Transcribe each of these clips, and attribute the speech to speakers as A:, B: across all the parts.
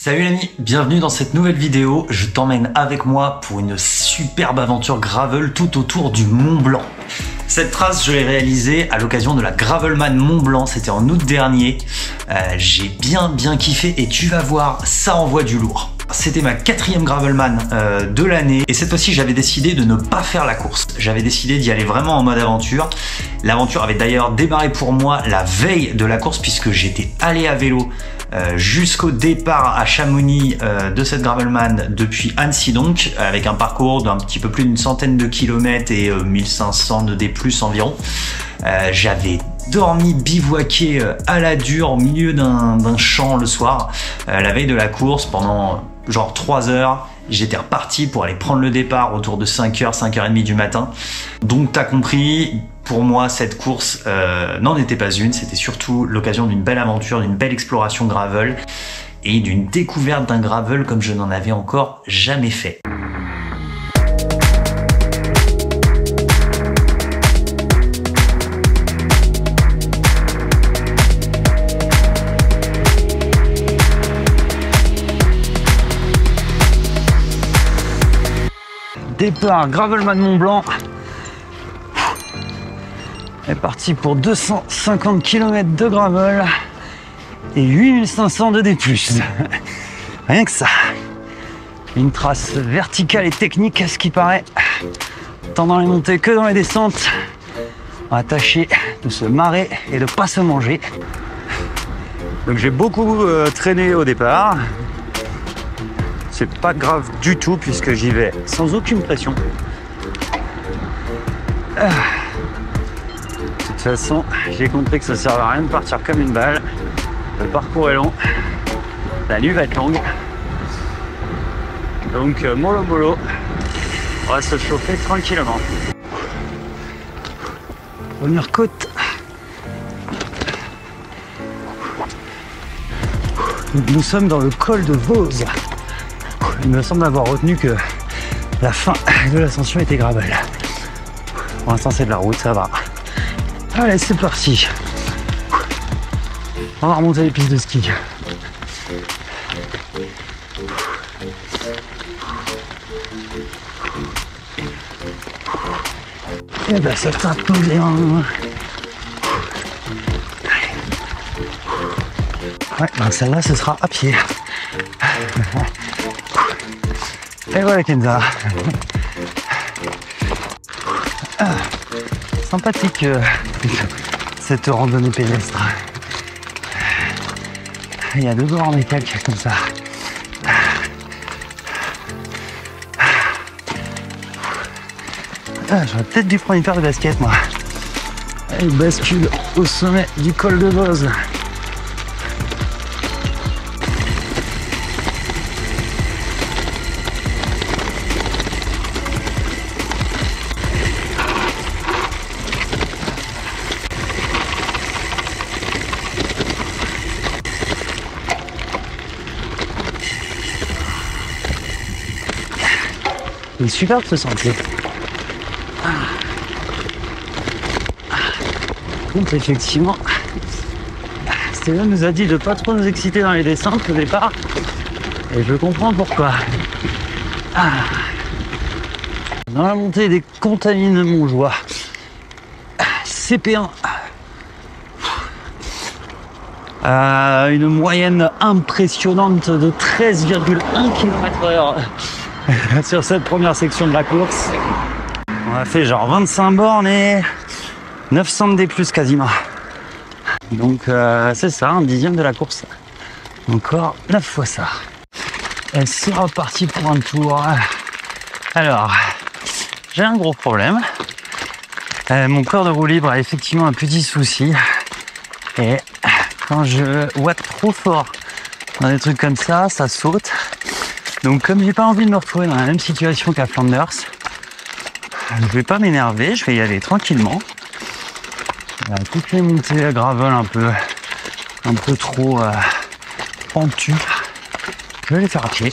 A: Salut l'ami, bienvenue dans cette nouvelle vidéo. Je t'emmène avec moi pour une superbe aventure gravel tout autour du Mont Blanc. Cette trace, je l'ai réalisée à l'occasion de la Gravelman Mont Blanc, c'était en août dernier. J'ai bien kiffé et tu vas voir, ça envoie du lourd. C'était ma 4e Gravelman de l'année et cette fois-ci j'avais décidé de ne pas faire la course. J'avais décidé d'y aller vraiment en mode aventure. L'aventure avait d'ailleurs démarré pour moi la veille de la course puisque j'étais allé à vélo jusqu'au départ à Chamonix de cette Gravelman depuis Annecy donc, avec un parcours d'un petit peu plus d'une centaine de kilomètres et 1500 de D+ environ. J'avais dormi bivouaqué à la dure au milieu d'un champ le soir la veille de la course pendant genre 3 heures. J'étais reparti pour aller prendre le départ autour de 5h, 5h30 du matin. Donc t'as compris, pour moi cette course n'en était pas une, c'était surtout l'occasion d'une belle aventure, d'une belle exploration gravel et d'une découverte d'un gravel comme je n'en avais encore jamais fait. Départ Gravelman Mont Blanc. On est parti pour 250 km de gravel et 8500 de D+. Rien que ça. Une trace verticale et technique à ce qui paraît, tant dans les montées que dans les descentes. On va tâcher de se marrer et de pas se manger. Donc j'ai beaucoup traîné au départ. C'est pas grave du tout puisque j'y vais sans aucune pression. De toute façon, j'ai compris que ça sert à rien de partir comme une balle. Le parcours est long, la nuit va être longue. Donc mollo, on va se chauffer tranquillement. Première côte. Nous sommes dans le col de Vose. Il me semble avoir retenu que la fin de l'ascension était gravel. Pour l'instant c'est de la route, ça va. Allez, c'est parti. On va remonter les pistes de ski. Et ben ça tape bien. Ouais, ben celle-là ce sera à pied. Et voilà Kenza. Sympathique cette randonnée pédestre. Il y a 2 bords en métal comme ça. J'aurais peut-être dû prendre une paire de baskets moi. Il bascule au sommet du col de Vose. Il est superbe ce sentier. Donc effectivement, Stéphane nous a dit de pas trop nous exciter dans les descentes au départ. Et je comprends pourquoi. Dans la montée des Contamines Montjoie. CP1. Une moyenne impressionnante de 13,1 km/h. Sur cette première section de la course. On a fait genre 25 bornes et 900 de D+ quasiment. Donc c'est ça, un 10e de la course. Encore 9 fois ça. Et c'est reparti pour un tour. Alors, j'ai un gros problème. Mon corps de roue libre a effectivement un petit souci. Et quand je ouate trop fort dans des trucs comme ça, ça saute. Donc comme j'ai pas envie de me retrouver dans la même situation qu'à Flanders, je vais pas m'énerver, je vais y aller tranquillement. Toutes les montées à gravel un peu trop pentues, je vais les faire à pied.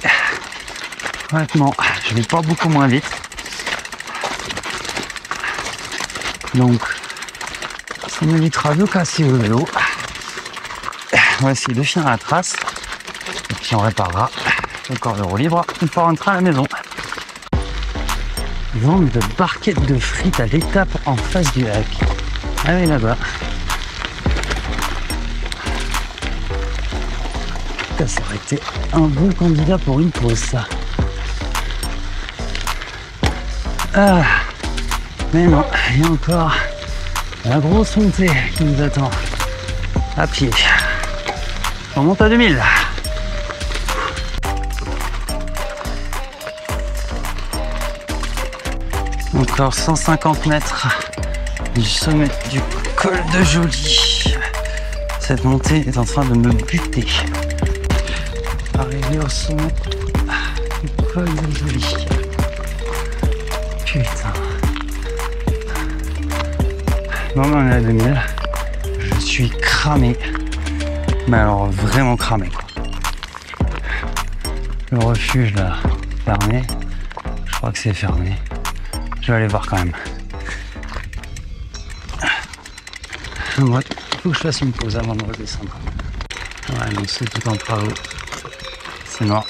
A: Honnêtement, je vais pas beaucoup moins vite. Donc ça m'évitera de casser au vélo. On va essayer de finir la trace. Puis on réparera le corps libre une fois rentré à la maison. Vente de barquettes de frites à l'étape en face du lac. Ah oui, là-bas. Ça aurait été un bon candidat pour une pause, ça. Ah, mais non, il y a encore la grosse montée qui nous attend. À pied. On monte à 2000. Encore 150 mètres du sommet du col de Joly. Cette montée est en train de me buter. Arrivé au sommet du col de Joly. Putain. Bon, on est à 2000. Je suis cramé. Mais alors vraiment cramé, quoi. Le refuge là, fermé. Je crois que c'est fermé. Je vais aller voir quand même. Ouais, il faut que je fasse une pause avant de redescendre. Ouais, non, c'est tout en travaux. C'est mort.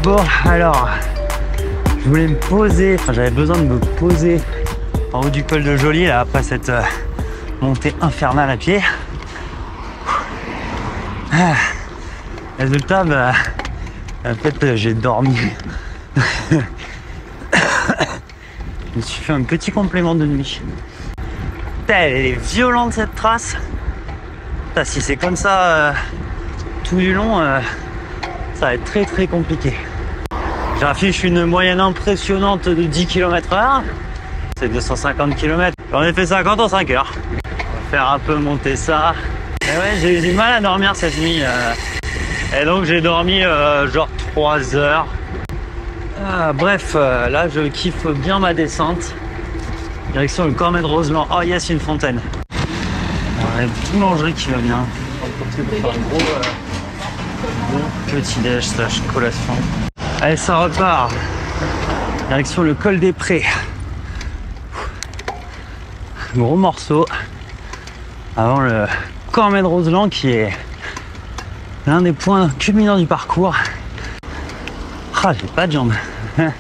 A: Bon, alors, je voulais me poser, enfin j'avais besoin de me poser en haut du col de Joly, là, après cette montée infernale à pied. Résultat, bah, en fait, j'ai dormi. Je me suis fait un petit complément de nuit. Putain, elle est violente cette trace. Putain, si c'est comme ça tout du long, ça va être très très compliqué. J'affiche une moyenne impressionnante de 10 km/h. C'est 250 km. J'en ai fait 50 en 5 heures. On va faire un peu monter ça. Et ouais, j'ai eu du mal à dormir cette nuit. Et donc j'ai dormi genre 3 heures. Bref, là je kiffe bien ma descente. Direction le Cormet de Roseland. Oh yes, une fontaine. La boulangerie qui va bien. On va faire un gros petit déj / collation. Allez, ça repart. Direction le col des Prés. Gros morceau. Avant le Cormet de Roseland qui est l'un des points culminants du parcours. Ah, j'ai pas de jambes. Elle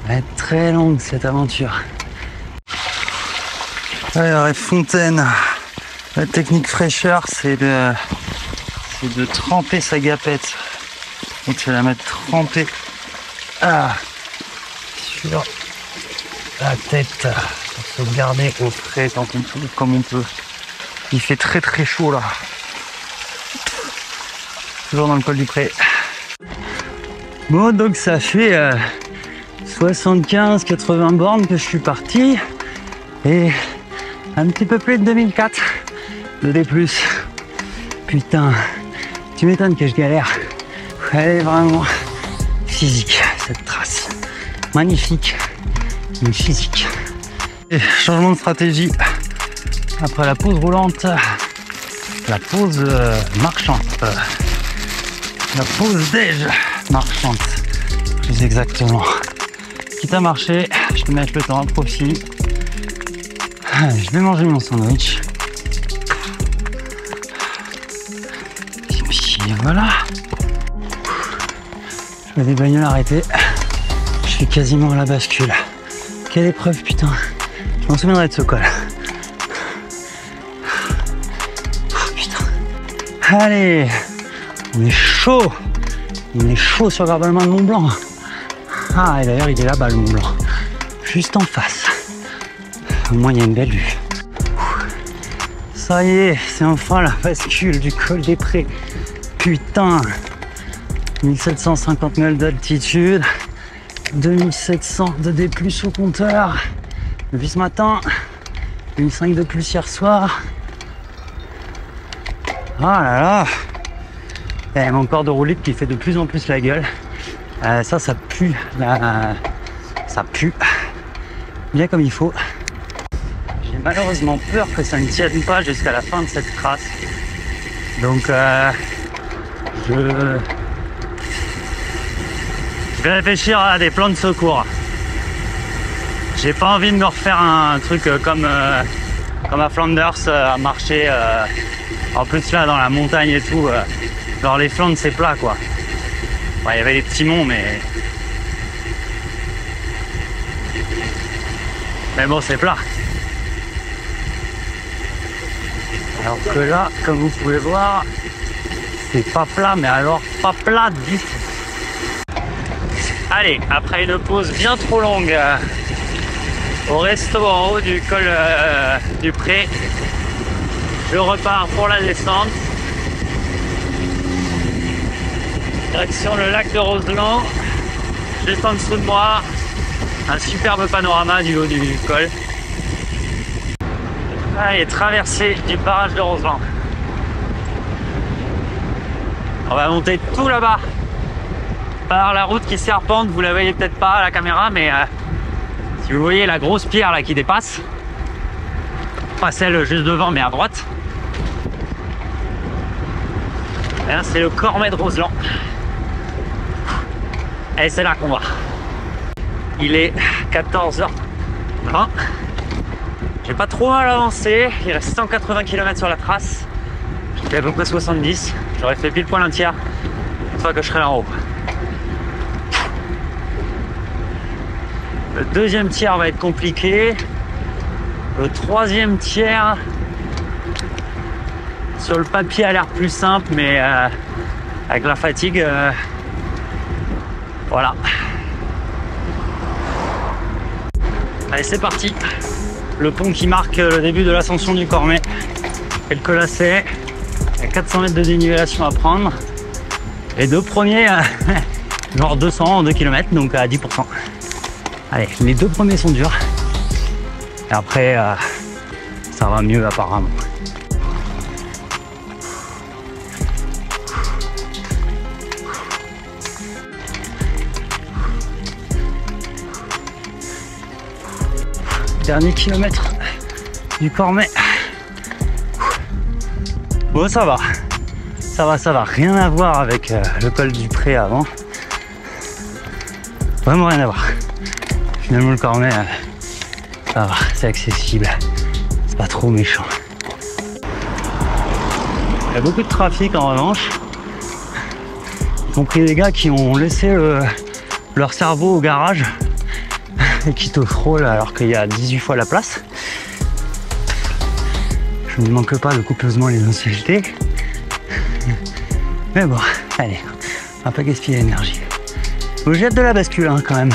A: va être très longue cette aventure. Alors, les fontaines. La technique fraîcheur, c'est de tremper sa gapette. Donc tu vas la mettre trempée sur la tête pour se garder au frais tant qu'on peut, comme on peut. Il fait très très chaud là. Toujours dans le col du Pré. Bon, donc ça fait 75-80 bornes que je suis parti et un petit peu plus de 2004 de D+. Putain, tu m'étonnes que je galère. Elle est vraiment physique cette trace. Magnifique, mais physique. Et changement de stratégie. Après la pause roulante, la pause marchande. La pause déj marchande. Plus exactement. Quitte à marcher, je vais mettre le temps à profit. Je vais manger mon sandwich. Et puis voilà. Je mets des bagnoles arrêtées.
B: suis quasiment à la bascule. Quelle épreuve, putain. Je m'en souviendrai de ce col. Oh, putain. Allez, on est chaud. On est chaud sur Gravelman de Mont Blanc. Ah, et d'ailleurs, il est là-bas, le Mont Blanc. Juste en face. Au moins, il y a une belle vue. Ça y est, c'est enfin la bascule du col des Prés. Putain. 1750 mètres d'altitude. 2700 de D+ au compteur. Depuis ce matin. 1005 de plus hier soir. Ah là là. Et mon corps de roue libre qui fait de plus en plus la gueule. Ça pue. Ça pue. Bien comme il faut. J'ai malheureusement peur que ça ne tienne pas jusqu'à la fin de cette trace. Donc je vais réfléchir à des plans de secours. J'ai pas envie de me refaire un truc comme à Flanders, à marcher en plus là dans la montagne et tout. Genre les Flandres c'est plat quoi. Ouais, il y avait des petits monts mais bon c'est plat. Alors que là, comme vous pouvez voir, c'est pas plat, mais alors pas plat du tout. Allez, après une pause bien trop longue au resto en haut du col du Pré, je repars pour la descente. Direction le lac de Roseland, juste en dessous de moi, un superbe panorama du haut du col. Allez, traversée du barrage de Roseland. On va monter tout là-bas par la route qui serpente. Vous la voyez peut-être pas à la caméra, mais si vous voyez la grosse pierre là qui dépasse, pas celle juste devant mais à droite, c'est le Cormet de Roseland. Et c'est là qu'on va. Il est 14h20. J'ai pas trop mal avancé, il reste 180 km sur la trace. J'étais à peu près 70. J'aurais fait pile poil un tiers une fois que je serai là en haut. Le deuxième tiers va être compliqué. Le troisième tiers, sur le papier, a l'air plus simple, mais avec la fatigue, voilà. Allez, c'est parti. Le pont qui marque le début de l'ascension du Cormet. Et le Colacet. Il y a 400 mètres de dénivellation à prendre. Les deux premiers, genre 200 en 2 km, donc à 10%. Allez, les deux premiers sont durs. Et après, ça va mieux apparemment. Dernier kilomètre du Cormet. Bon, ça va. Ça va. Rien à voir avec le col du Pré avant. Vraiment rien à voir. Finalement, le Cormet, ça va, c'est accessible. C'est pas trop méchant. Il y a beaucoup de trafic en revanche. Y compris des gars qui ont laissé leur cerveau au garage et qui te frôlent alors qu'il y a 18 fois la place. Je ne manque pas de copieusement les anciennetés. Mais bon, allez, on va pas gaspiller l'énergie. Faut que j'ai hâte de la bascule hein, quand même.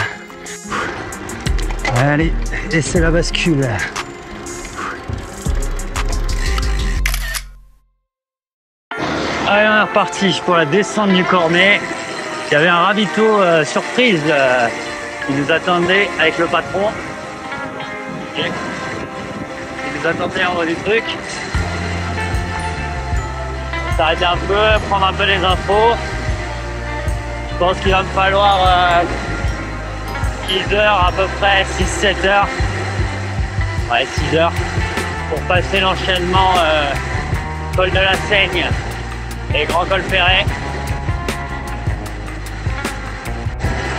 B: Allez, et c'est la bascule. Allez, on est reparti pour la descente du Cormet. Il y avait un ravito surprise qui nous attendait avec le patron. Il nous attendait en haut du truc. On va s'arrêter un peu, prendre un peu les infos. Je pense qu'il va me falloir 6 heures à peu près, 6-7 heures. Ouais, 6 heures pour passer l'enchaînement col de la Seigne et Grand Col Ferret.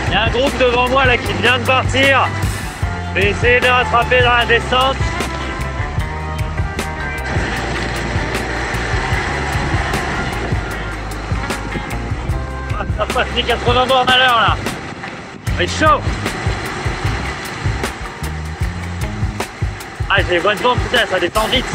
B: Il y a un groupe devant moi là qui vient de partir. Je vais essayer de rattraper dans la descente. Ça passe les 80 bornes à l'heure là. C'est chaud. Ah, j'ai les bonnes vents, putain, ça descend vite.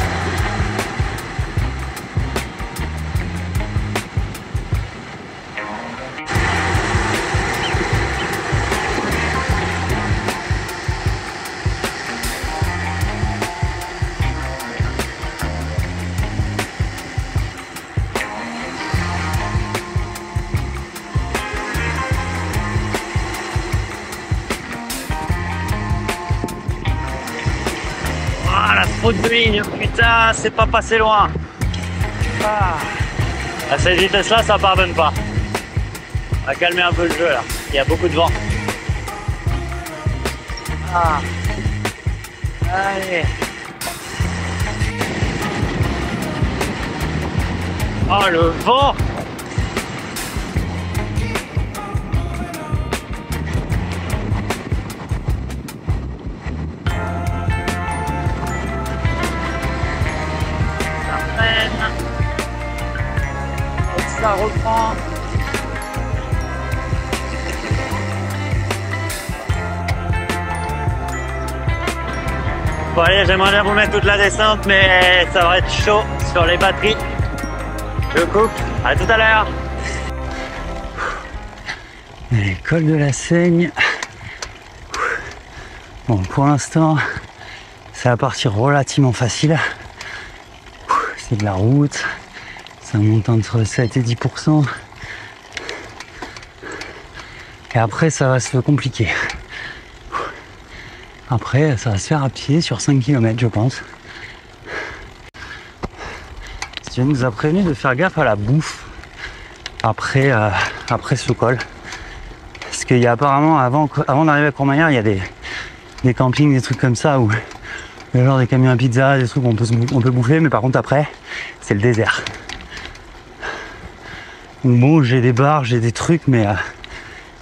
B: Faute de ligne, putain, c'est pas passé loin. Ah. À cette vitesse-là, ça pardonne pas. On va calmer un peu le jeu là. Il y a beaucoup de vent. Ah. Allez. Oh le vent. Ça reprend. Bon allez, j'aimerais bien vous mettre toute la descente, mais ça va être chaud sur les batteries. Je coupe. À tout à l'heure. Les cols de la Seigne. Bon, pour l'instant, c'est la partie relativement facile. C'est de la route. Ça monte entre 7 et 10%. Et après, ça va se compliquer. Après, ça va se faire à pied sur 5 km, je pense. Steven nous a prévenu de faire gaffe à la bouffe après ce col. Parce qu'il y a apparemment, avant d'arriver à Courmayeur, il y a des campings, des trucs comme ça, où il y a genre des camions à pizza, des trucs où on peut bouffer, mais par contre après, c'est le désert. Bon, j'ai des bars, j'ai des trucs, mais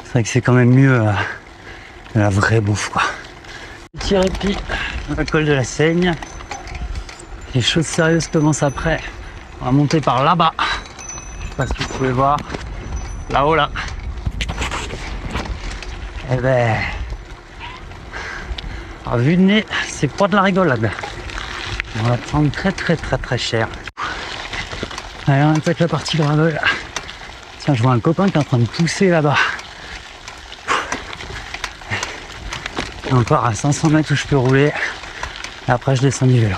B: c'est vrai que c'est quand même mieux la vraie bouffe, quoi. Petit répit dans le col de la Seigne. Les choses sérieuses commencent après. On va monter par là-bas. Je sais pas si vous pouvez voir. Là-haut, là. Eh ben, à vue de nez, c'est pas de la rigolade. On va prendre très cher. Allez, on attaque la partie gravel. Tiens, je vois un copain qui est en train de pousser là-bas. Encore à 500 mètres où je peux rouler. Et après, je descends du vélo.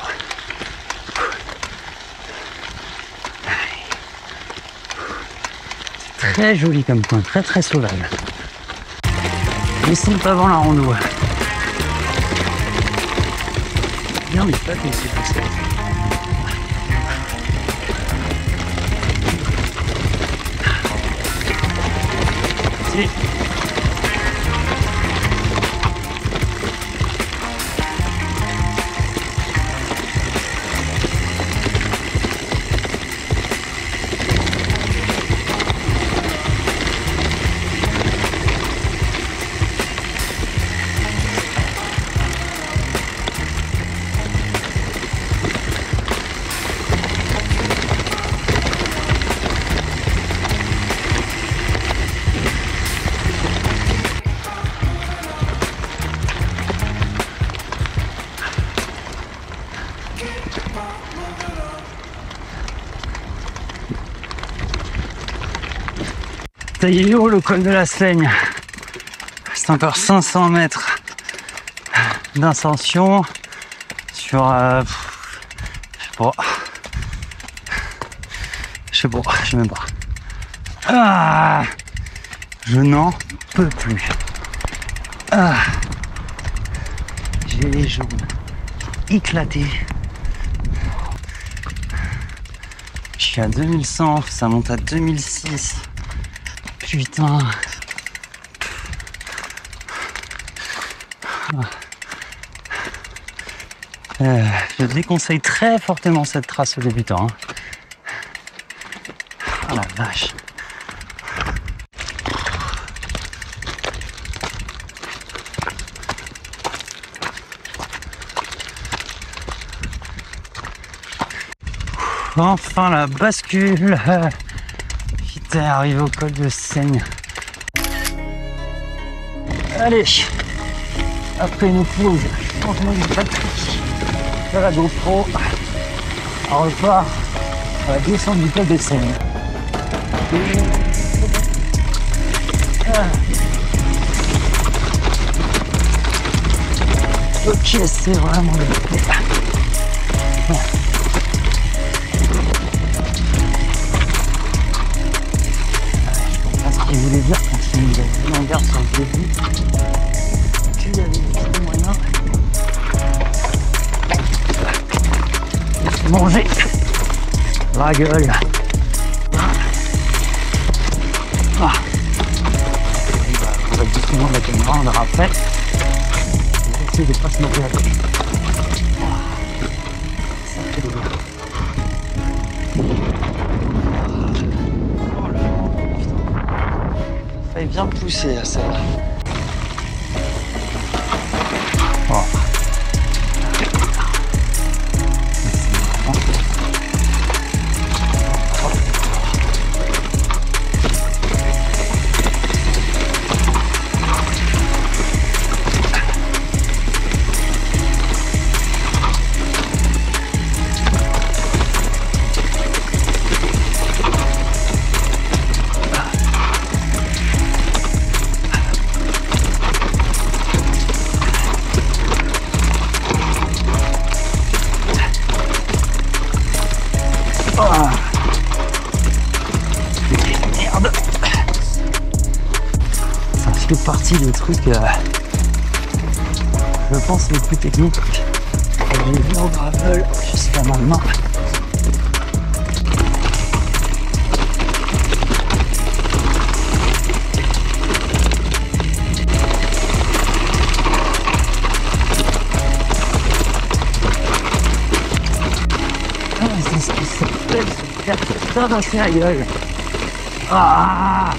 B: C'est très joli comme coin, très sauvage. Laissons pas avant la rando. Bien, mais pas comme c'est poussé. Si. Ça y est, où le col de la Seigne? C'est encore 500 mètres d'ascension sur je sais même pas. Ah, je n'en peux plus. Ah, j'ai les jambes éclatées. Je suis à 2100, ça monte à 2006. Putain. Je déconseille très fortement cette trace aux débutants. Oh la vache. Enfin la bascule. Putain, arrivé au col de Seigne. Allez, après une pause, changement de batterie. à la GoPro. On repart à la descente du col des Seines. Ok, c'est vraiment le ce qu'il voulait dire quand il nous a mis en garde sur le début, qu'il y avait des moyens de se manger la gueule. Ah. On va doucement la caméra, on verra après. On va essayer de ne pas se manger la gueule. Ça fait de l'eau. Elle est bien poussée à celle-là. Oh. Merde. Ça fait partie des trucs, je pense, les plus techniques que j'ai vu au gravel jusqu'à maintenant. C'est ce qui s'appelle se faire tabasser la gueule. Ah!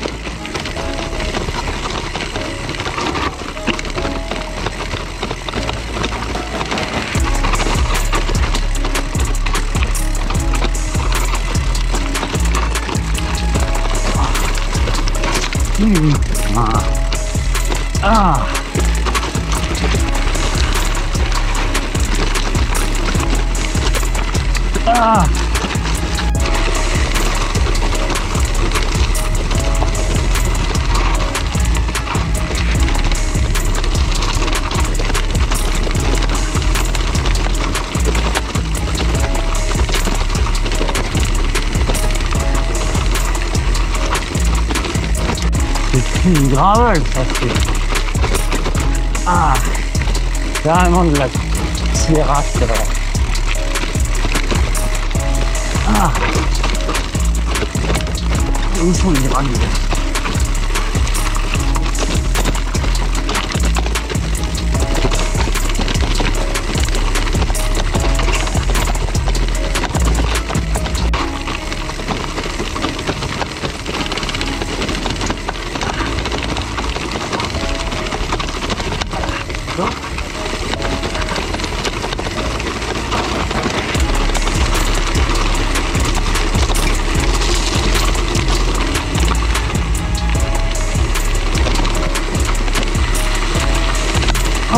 B: Ah! Ah! C'est une gravel, ça c'est. Ah! Carrément de la Sierra, c'est vrai. Ah! Où sont les gravures?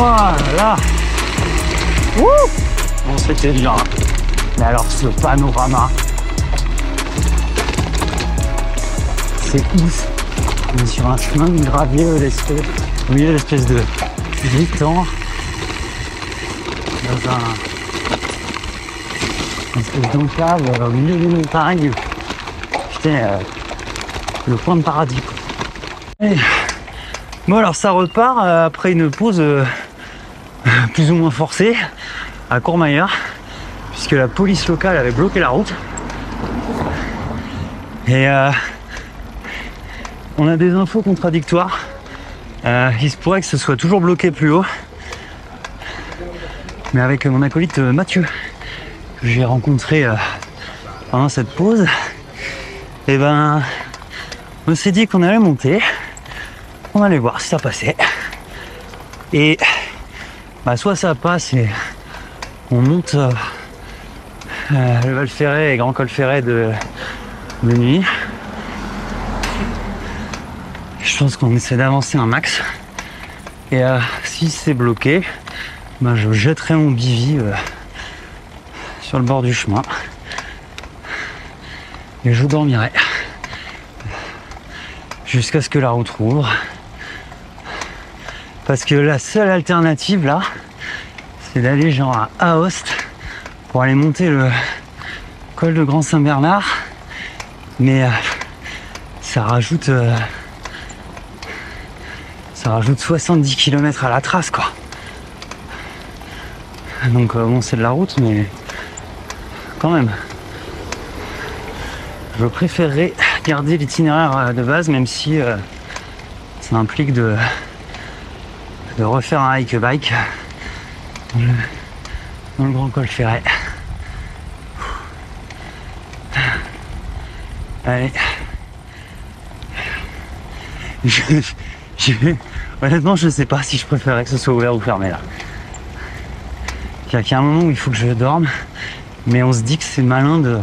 B: Oh là là. Wouh. Bon, c'était bien. Mais alors ce panorama, c'est ouf. On est sur un chemin de gravier au milieu de l'espèce de étang, dans une espèce d'enclave au milieu des montagnes. Putain, le point de paradis. Et... Bon alors ça repart après une pause plus ou moins forcée à Courmayeur, puisque la police locale avait bloqué la route. Et on a des infos contradictoires. Il se pourrait que ce soit toujours bloqué plus haut. Mais avec mon acolyte Mathieu, que j'ai rencontré pendant cette pause, et ben on s'est dit qu'on allait monter. On allait voir si ça passait. Et bah, soit ça passe et on monte le Val Ferret et Grand Col Ferret de nuit. Je pense qu'on essaie d'avancer un max. Et si c'est bloqué, bah, je jetterai mon bivy sur le bord du chemin. Et je dormirai jusqu'à ce que la route rouvre. Parce que la seule alternative là, c'est d'aller genre à Aoste pour aller monter le col de Grand Saint-Bernard. Mais ça rajoute 70 km à la trace quoi. Donc bon, c'est de la route, mais quand même. Je préférerais garder l'itinéraire de base, même si ça implique de refaire un hike-bike dans le Grand Col Ferret. Allez. Honnêtement, je sais pas si je préférerais que ce soit ouvert ou fermé là. Il y a un moment où il faut que je dorme, mais on se dit que c'est malin de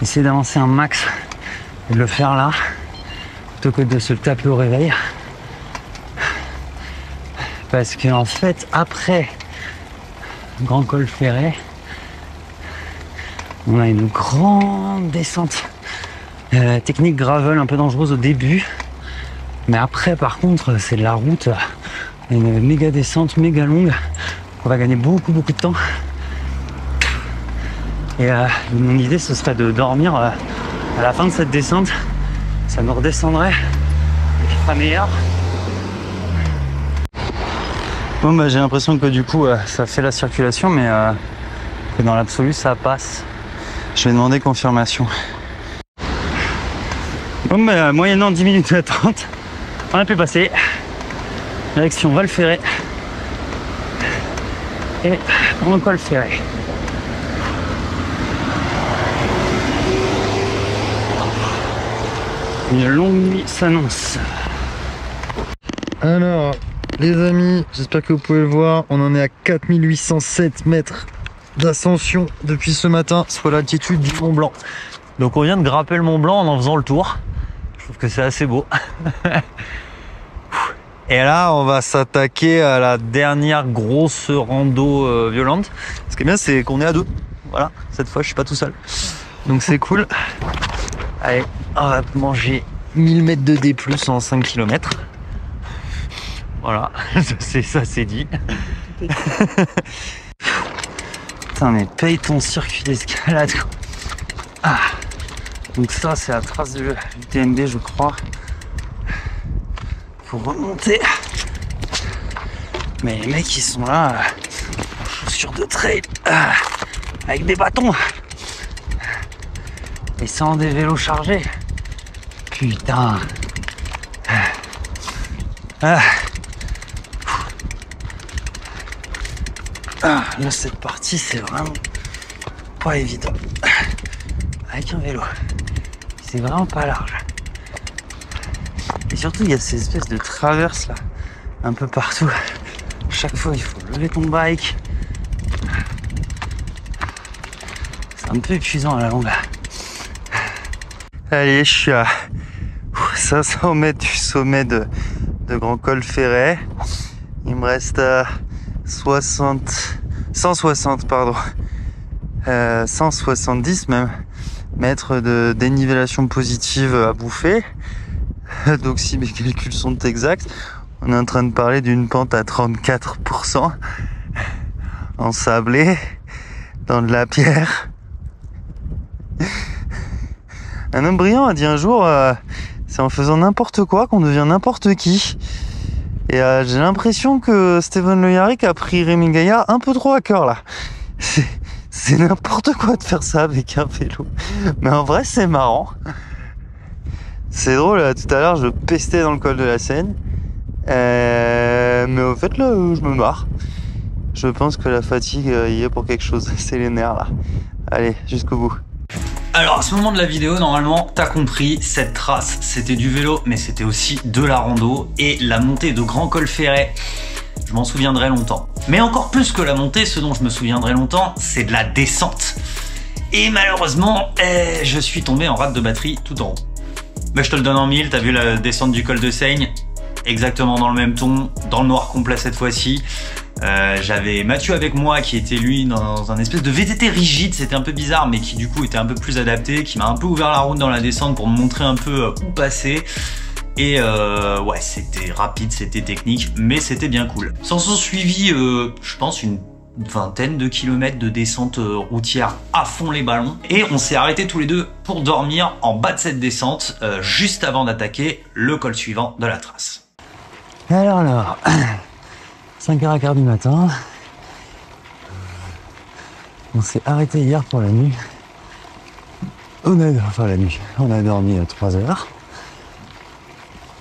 B: essayer d'avancer un max et de le faire là, plutôt que de se le taper au réveil. Parce que en fait, après Grand Col Ferret, on a une grande descente technique gravel un peu dangereuse au début, mais après par contre c'est de la route, une méga descente méga longue. On va gagner beaucoup de temps. Et mon idée ce serait de dormir à la fin de cette descente. Ça me redescendrait et qui sera meilleur. Bon bah j'ai l'impression que du coup ça fait la circulation, mais que dans l'absolu ça passe. Je vais demander confirmation. Bon bah moyennant 10 minutes d'attente, on a pu passer. Direction Val Ferret et Grand Col Ferret. Une longue nuit s'annonce.
C: Alors les amis, j'espère que vous pouvez le voir, on en est à 4807 mètres d'ascension depuis ce matin, soit l'altitude du Mont Blanc.
A: Donc on vient de grimper le Mont Blanc en faisant le tour. Je trouve que c'est assez beau. Et là, on va s'attaquer à la dernière grosse rando violente. Ce qui est bien, c'est qu'on est à deux. Voilà, cette fois, je suis pas tout seul. Donc c'est cool. Allez, on va manger 1000 mètres de D+, en 5 km. Voilà, ça c'est dit. Putain, mais paye ton circuit d'escalade. Ah. Donc ça, c'est la trace du TMB, je crois. Faut remonter. Mais les mecs, ils sont là, en chaussures de trail, avec des bâtons. Et sans des vélos chargés. Putain. Là, cette partie, c'est vraiment pas évident. Avec un vélo. C'est vraiment pas large. Et surtout, il y a ces espèces de traverses là, un peu partout. Chaque fois, il faut lever ton bike. C'est un peu épuisant à la longue.
C: Allez, je suis à 500 mètres du sommet de Grand Col Ferret. Il me reste 170 même mètres de dénivellation positive à bouffer. Donc si mes calculs sont exacts, on est en train de parler d'une pente à 34% en sablé, dans de la pierre. Un homme brillant a dit un jour, c'est en faisant n'importe quoi qu'on devient n'importe qui. Et j'ai l'impression que Steven Le Yarrick a pris Rémi Gaillard un peu trop à cœur là. C'est n'importe quoi de faire ça avec un vélo. Mais en vrai, c'est marrant. C'est drôle, là, tout à l'heure, je pestais dans le col de la Seine. Mais au fait, là, je me marre. Je pense que la fatigue y est pour quelque chose. C'est les nerfs, là. Allez, jusqu'au bout.
A: Alors à ce moment de la vidéo, normalement, t'as compris, cette trace, c'était du vélo, mais c'était aussi de la rando. Et la montée de Grand Col Ferret, je m'en souviendrai longtemps. Mais encore plus que la montée, ce dont je me souviendrai longtemps, c'est de la descente. Et malheureusement, je suis tombé en rate de batterie tout en haut. Mais je te le donne en mille, t'as vu la descente du col de Seigne? exactement dans le même ton, dans le noir complet cette fois-ci. J'avais Mathieu avec moi qui était lui dans un espèce de VTT rigide, c'était un peu bizarre mais qui du coup était un peu plus adapté, qui m'a un peu ouvert la route dans la descente pour me montrer un peu où passer. Et ouais, c'était rapide, c'était technique, mais c'était bien cool. S'en sont suivis, je pense, une vingtaine de kilomètres de descente routière à fond les ballons. Et on s'est arrêtés tous les deux pour dormir en bas de cette descente, juste avant d'attaquer le col suivant de la trace.
B: Alors, 5h15 du matin. On s'est arrêté hier pour la nuit. On a dormi 3 heures.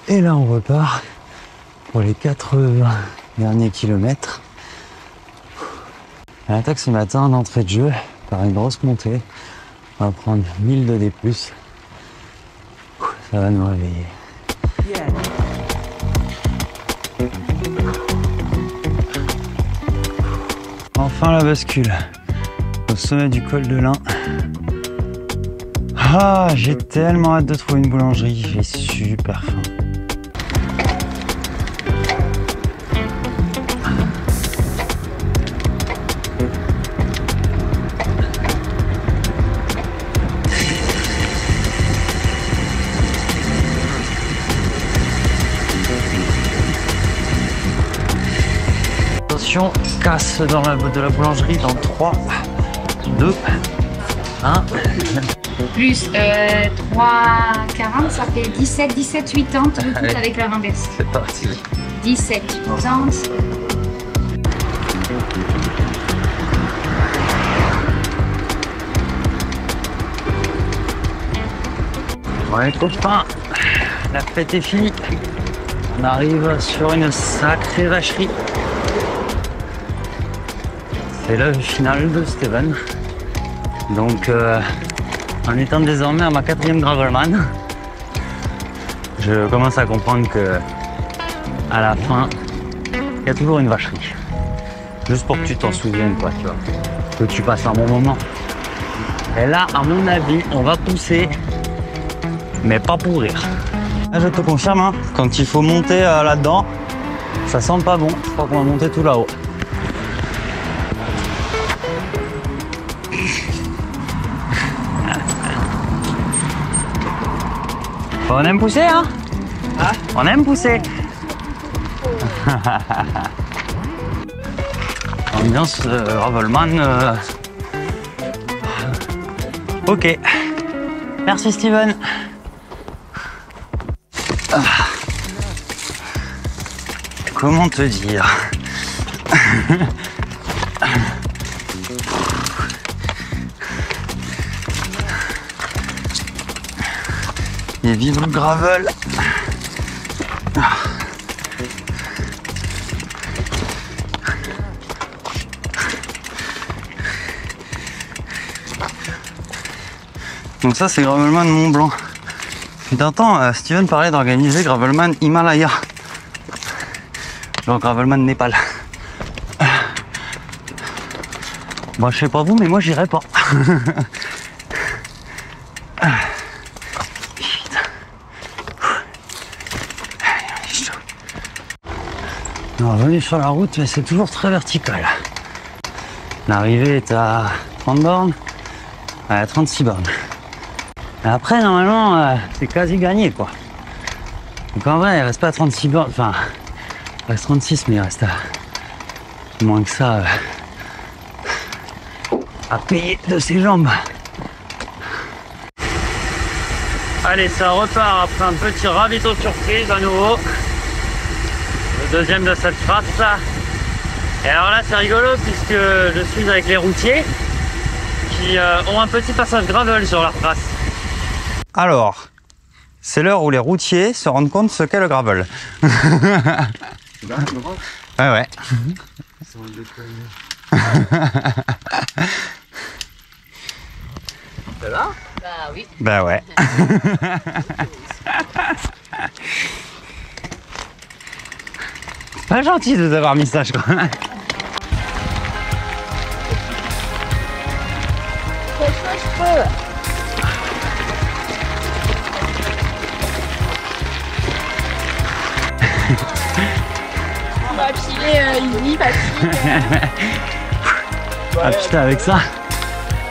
B: Et là, on repart pour les 80 derniers kilomètres. On attaque ce matin d'entrée de jeu par une grosse montée. On va prendre 1000 de D+. Ça va nous réveiller. Enfin la bascule au sommet du col de l'Ain. Ah, j'ai tellement hâte de trouver une boulangerie, j'ai super faim. Attention, casse dans de la boulangerie dans 3, 2, 1.
D: Plus 3,40, ça fait 17,80 le tout avec la renverse.
A: C'est parti.
D: 17,80.
B: Ouais, copains, la fête est finie. On arrive sur une sacrée vacherie. C'est le final de Steven. Donc, en étant désormais à ma 4e Gravelman, je commence à comprendre que à la fin, il y a toujours une vacherie. Juste pour que tu t'en souviennes, quoi, tu vois. Que tu passes un bon moment. Et là, à mon avis, on va pousser, mais pas pour rire. Là, je te confirme, hein, quand il faut monter là-dedans, ça sent pas bon. Je crois qu'on va monter tout là-haut. On aime pousser, hein? Ah, on aime pousser. Ambiance Gravelman. Ok. Merci Steven. Comment te dire? Et vive le gravel. Donc ça c'est Gravelman Mont Blanc. Fut un temps, Steven parlait d'organiser Gravelman Himalaya. Genre Gravelman Népal. Moi je sais pas vous, mais moi j'irai pas. On est revenu sur la route, mais c'est toujours très vertical. L'arrivée est à 30 bornes, à 36 bornes. Et après, normalement, c'est quasi gagné, quoi. Donc en vrai, il reste pas à 36 bornes, enfin, il reste 36, mais il reste à moins que ça à payer de ses jambes. Allez, ça repart après un petit ravito surprise à nouveau. Le deuxième de cette trace là. Et alors là c'est rigolo puisque je suis avec les routiers qui ont un petit passage gravel sur leur trace. Alors, c'est l'heure où les routiers se rendent compte ce qu'est le gravel. Ouais ouais.
D: Ça va? Bah oui.
B: Bah ouais. Pas gentil de t'avoir mis ça, je crois.
D: easy, facile.
B: Ah putain, avec ça,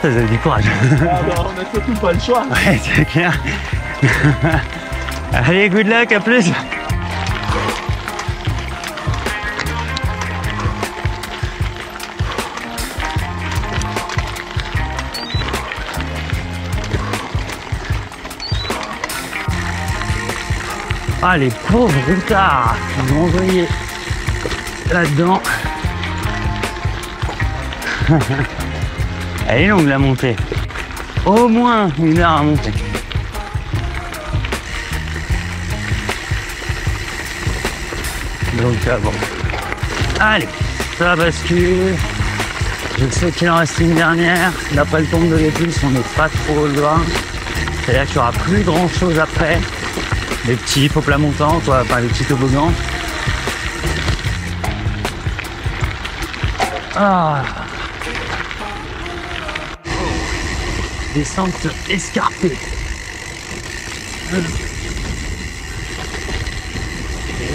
B: ça avez du courage.
C: Ah bah, on a surtout pas le choix.
B: Ouais, c'est clair. Allez, good luck, à plus. Ah, les pauvres routards qui m'ont envoyé là-dedans. Elle est longue la montée. Au moins 1 heure à monter. Donc bon. Allez, ça bascule. Je sais qu'il en reste une dernière. D'après le tombe de l'éclipse, on n'est pas trop loin. C'est-à-dire qu'il n'y aura plus grand chose après. Les petits faux plats montants, quoi, enfin les petits toboggans. Ah. Descente escarpée.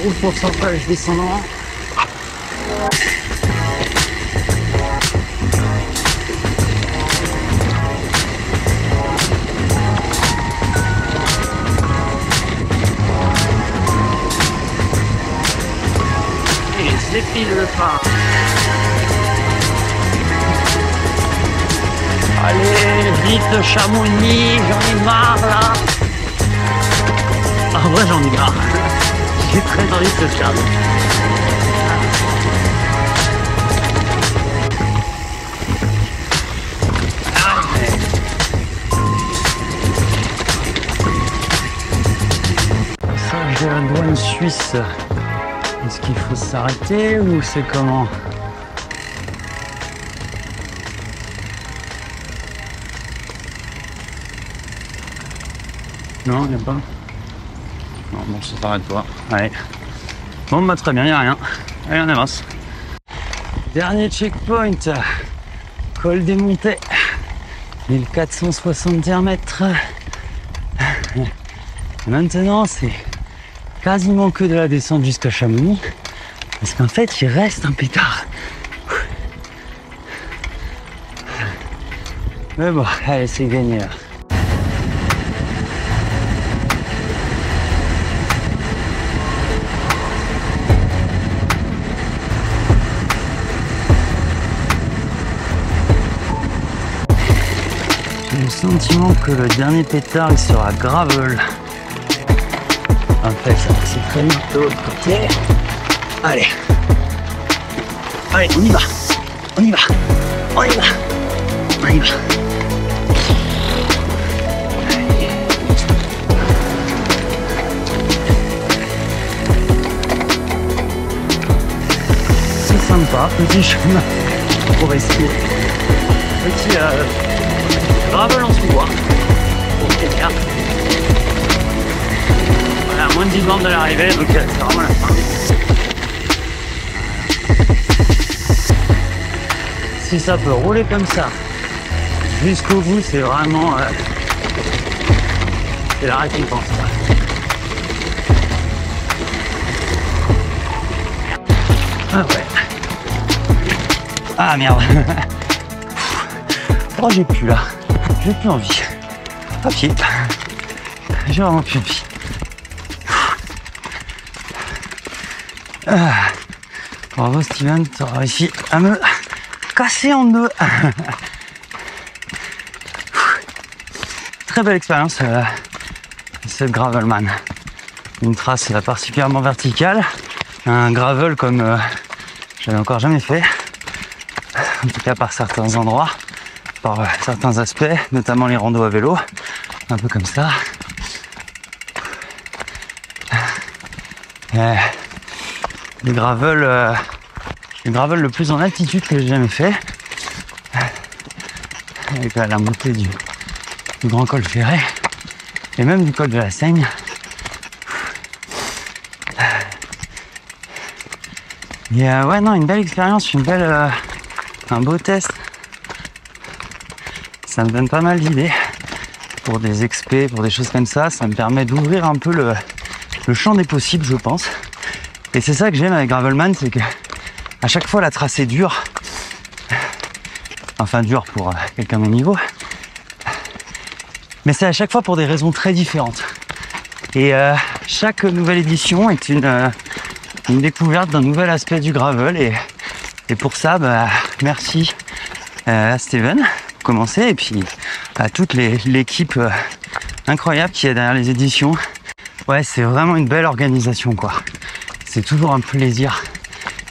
B: Gros pourcentage descendant. Et j'épile le pas. Allez, vite Chamonix, j'en ai marre là. Ah ouais, j'en ai marre. J'ai très envie de ce charme. Passage de la douane suisse. Est-ce qu'il faut s'arrêter ou c'est comment? Non, il n'y a pas. Non, bon, ça s'arrête pas. Allez. Bon, bah très bien, il n'y a rien. Allez, on avance. Dernier checkpoint. Col des Montets. 1461 mètres. Maintenant, c'est quasiment que de la descente jusqu'à Chamonix. Parce qu'en fait, il reste un pétard. Mais bon, allez, c'est gagné là. J'ai le sentiment que le dernier pétard il sera gravel. En fait, ça c'est très vite de l'autre côté. Allez. Allez, on y va. On y va. On y va. On y va. C'est sympa, petit chemin pour respirer. Petit gravel en sous-bois. Ok, bien. Voilà, à moins de 10 bornes de l'arrivée, donc c'est vraiment la fin. Si ça peut rouler comme ça jusqu'au bout, c'est vraiment c'est la récompense. Ah ouais. Ah merde. Oh, j'ai plus là. J'ai plus envie. À pied. J'ai vraiment plus envie. Ah. Bravo Steven, tu as réussi à me casser en deux. Très belle expérience cette Gravelman. Une trace particulièrement verticale. Un gravel comme j'avais encore jamais fait. En tout cas par certains endroits. Par certains aspects, notamment les randos à vélo, un peu comme ça. Le gravel le plus en altitude que j'ai jamais fait. Avec la montée du grand col Ferret et même du col de la Seigne. Et ouais, non, une belle expérience, un beau test. Ça me donne pas mal d'idées pour des expés, pour des choses comme ça. Ça me permet d'ouvrir un peu le champ des possibles, je pense. Et c'est ça que j'aime avec Gravelman, c'est que
A: À chaque fois, la trace est dure. Enfin, dure pour quelqu'un de mon niveau. Mais c'est à chaque fois pour des raisons très différentes. Et chaque nouvelle édition est une découverte d'un nouvel aspect du gravel. Et pour ça, bah, merci à Steven pour commencer. Et puis à toute l'équipe incroyable qui est derrière les éditions. Ouais, c'est vraiment une belle organisation, quoi. C'est toujours un plaisir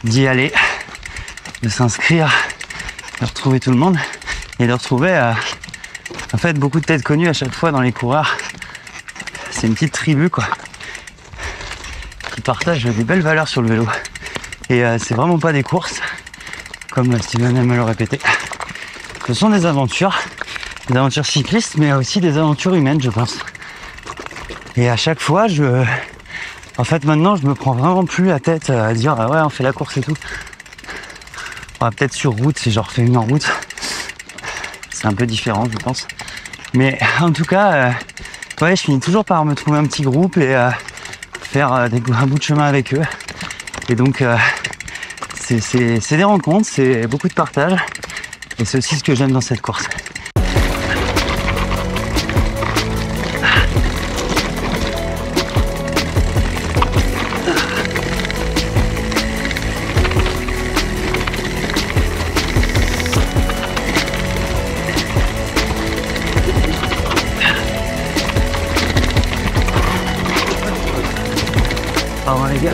A: d'y aller, de s'inscrire, de retrouver tout le monde et de retrouver en fait beaucoup de têtes connues à chaque fois dans les coureurs. C'est une petite tribu, quoi, qui partage des belles valeurs sur le vélo. Et c'est vraiment pas des courses, comme Steven aime me le répéter. Ce sont des aventures cyclistes, mais aussi des aventures humaines, je pense. Et à chaque fois, en fait, maintenant, je me prends vraiment plus la tête à dire ouais, on fait la course et tout. Peut-être sur route, si je refais une en route. C'est un peu différent, je pense. Mais en tout cas, ouais, je finis toujours par me trouver un petit groupe et faire un bout de chemin avec eux. Et donc, c'est des rencontres, c'est beaucoup de partage. Et c'est aussi ce que j'aime dans cette course. Pardon les gars.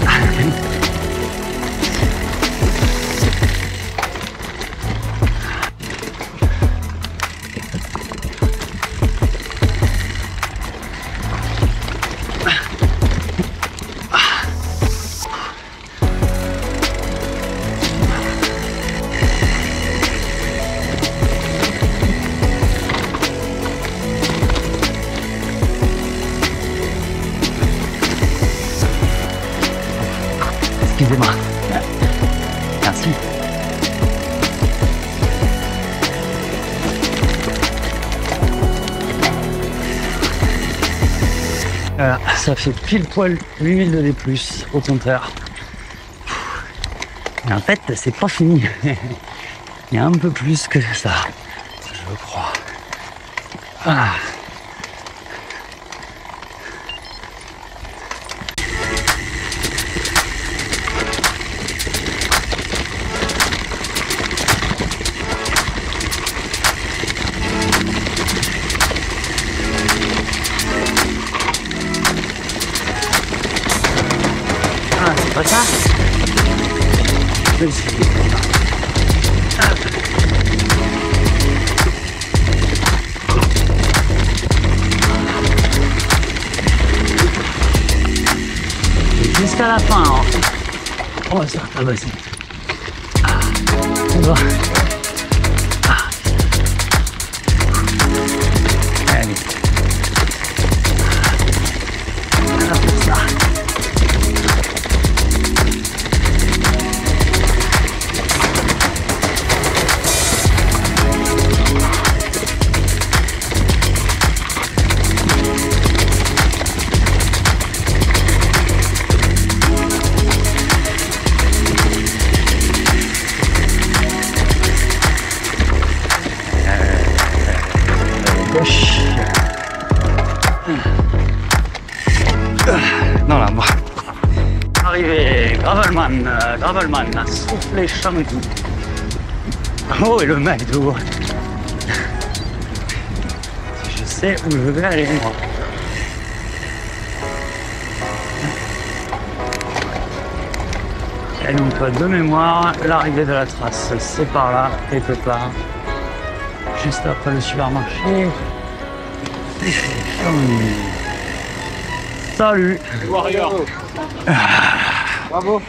A: Excusez-moi. Merci. Voilà, ça fait pile poil 8000 de D+, au compteur. Et en fait, c'est pas fini. Il y a un peu plus que ça, je crois. Ah. C'est pas ça. Jusqu'à la fin, hein. On va se faire tabasser. On va. Allez. Ça. Non là, moi. Arrivé, Gravelman, soufflé Chamoudou. Oh, et le McDo. Je sais où je vais aller, moi. Et donc, de mémoire, l'arrivée de la trace, c'est par là, quelque part. Juste après le supermarché. Salut.
E: Warrior.
A: Ah.
E: Bravo.